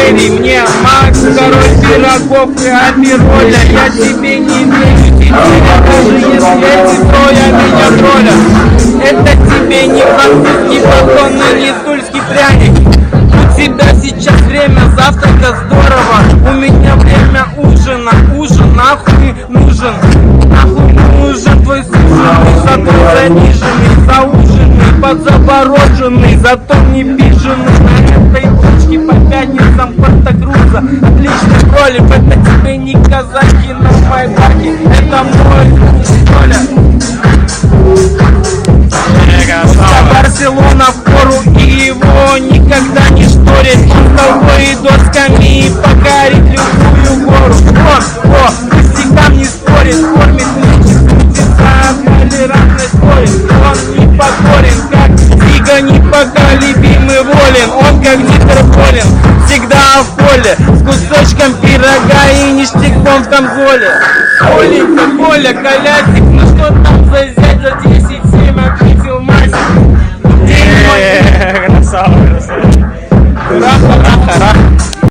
поверь мне, Макс, король пирогов и апероля. Я тебе не верю теперь, даже если эти трое меня троллят. Это тебе не француз, не батон и не тульский пряник. У тебя сейчас время завтрака, здорово. У меня время ужина, ужин нахуй нужен. Нахуй нужен твой суженый, зато заниженный, зауженный, подзабороженный, зато не биженный. На этой точке по пятницам Порто-Крузо. Отличный пролив, это тебе не казаки на Майдаке, это мой Толя. Барселона в пору, и его никогда не шторит. Он толпой и досками покорит любую гору. Пустякам не спорит, кормит лечит, крутится, толерантный спорит. Он не покорен, как Зига непоколебимый волен. Он как гиперболен, всегда в поле, с кусочком пирога и ништяком в камзоле. Оленька, Коля, Колясик, ну что